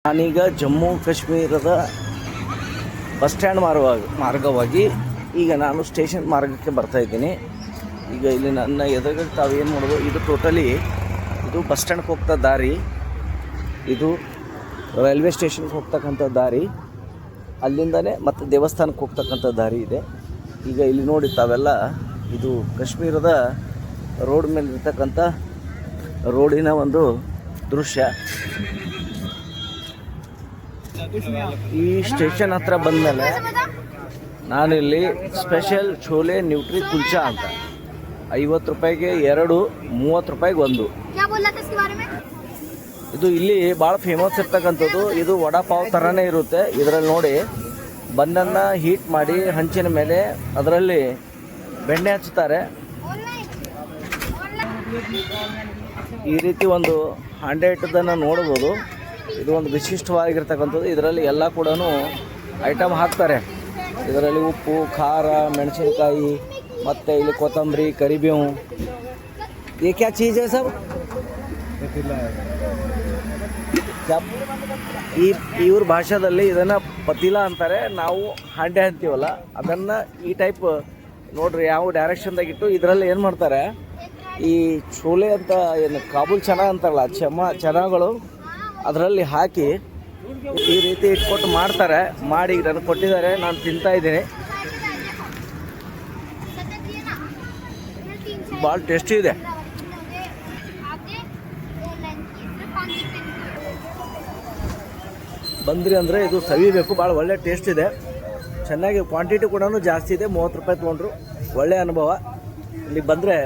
ನಾನೀಗ ಜಮ್ಮು ಕಾಶ್ಮೀರದ bus stand ಮಾರ್ಗವಾಗಿ ಈಗ ನಾನು ಸ್ಟೇಷನ್ ಮಾರ್ಗಕ್ಕೆ ಬರ್ತಾ ಇದ್ದೀನಿ. ಈಗ ಇಲ್ಲಿ ನನ್ನ ಎದುರುಗಡೆ ತಾವೇನು ಮಾಡೋದು, ಇದು ಟೋಟಲಿ ಇದು ಬಸ್ ಸ್ಟ್ಯಾಂಡ್ಗೆ ಹೋಗ್ತಾ ದಾರಿ, ಇದು ರೈಲ್ವೆ ಸ್ಟೇಷನ್ಗೆ ಹೋಗ್ತಕ್ಕಂಥ ದಾರಿ, ಅಲ್ಲಿಂದನೇ ಮತ್ತು ದೇವಸ್ಥಾನಕ್ಕೆ ಹೋಗ್ತಕ್ಕಂಥ ದಾರಿ ಇದೆ. ಈಗ ಇಲ್ಲಿ ನೋಡಿ ತಾವೆಲ್ಲ ಇದು ಕಾಶ್ಮೀರದ ರೋಡ್ ಮೇಲೆ ಇರ್ತಕ್ಕಂಥ ರೋಡಿನ ಒಂದು ದೃಶ್ಯ. ಈ ಸ್ಟೇಷನ್ ಹತ್ರ ಬಂದಮೇಲೆ ನಾನಿಲ್ಲಿ ಸ್ಪೆಷಲ್ ಛೋಲೆ ನ್ಯೂಟ್ರಿ ಕುಲ್ಚಾ ಅಂತ 50 ರೂಪಾಯಿಗೆ 2, 30 ರೂಪಾಯಿಗೆ 1. ಇದು ಇಲ್ಲಿ ಭಾಳ ಫೇಮಸ್ ಇರ್ತಕ್ಕಂಥದ್ದು. ಇದು ವಡಾಪಾವ್ ಥರನೇ ಇರುತ್ತೆ. ಇದರಲ್ಲಿ ನೋಡಿ ಬನ್ನನ್ನು ಹೀಟ್ ಮಾಡಿ ಹಂಚಿನ ಮೇಲೆ ಅದರಲ್ಲಿ ಬೆಣ್ಣೆ ಹಚ್ಚುತ್ತಾರೆ. ಈ ರೀತಿ ಒಂದು ಹಾಂಡೆ ಇಟ್ಟದನ್ನು ನೋಡ್ಬೋದು. ಇದು ಒಂದು ವಿಶಿಷ್ಟವಾಗಿರ್ತಕ್ಕಂಥದ್ದು. ಇದರಲ್ಲಿ ಎಲ್ಲ ಕೂಡ ಐಟಮ್ ಹಾಕ್ತಾರೆ. ಇದರಲ್ಲಿ ಉಪ್ಪು, ಖಾರ, ಮೆಣಸಿನಕಾಯಿ ಮತ್ತು ಇಲ್ಲಿ ಕೊತ್ತಂಬರಿ, ಕರಿಬೇವು. ये क्या चीज़ है सब? ಇವ್ರ ಭಾಷೆಯಲ್ಲಿ ಇದನ್ನು ಪತೀಲ ಅಂತಾರೆ, ನಾವು ಹಾಂಡೆ ಅಂತೀವಲ್ಲ ಅದನ್ನು ಈ ಟೈಪ್ ನೋಡ್ರಿ ಯಾವ ಡೈರೆಕ್ಷನ್ದಾಗಿಟ್ಟು ಇದರಲ್ಲಿ ಏನು ಮಾಡ್ತಾರೆ, ಈ ಛೋಲೆ ಅಂತ ಏನು ಕಾಬೂಲ್ ಚನ ಅಂತಾರಲ್ಲ ಚನಗಳು ಅದರಲ್ಲಿ ಹಾಕಿ ಈ ರೀತಿ ಇಟ್ಕೊಟ್ಟು ಮಾಡ್ತಾರೆ. ಮಾಡಿ ನನಗೆ ಕೊಟ್ಟಿದ್ದಾರೆ, ನಾನು ತಿಂತಾ ಇದ್ದೀನಿ. ಭಾಳ ಟೇಸ್ಟಿ ಇದೆ. ಬಂದ್ರಿ ಅಂದರೆ ಇದು ಸವಿಬೇಕು. ಭಾಳ ಒಳ್ಳೆ ಟೇಸ್ಟ್ ಇದೆ, ಚೆನ್ನಾಗಿ ಕ್ವಾಂಟಿಟಿ ಕೂಡ ಜಾಸ್ತಿ ಇದೆ. 30 ರೂಪಾಯಿ ತೊಗೊಂಡ್ರು, ಒಳ್ಳೆಯ ಅನುಭವ. ಇಲ್ಲಿ ಬಂದರೆ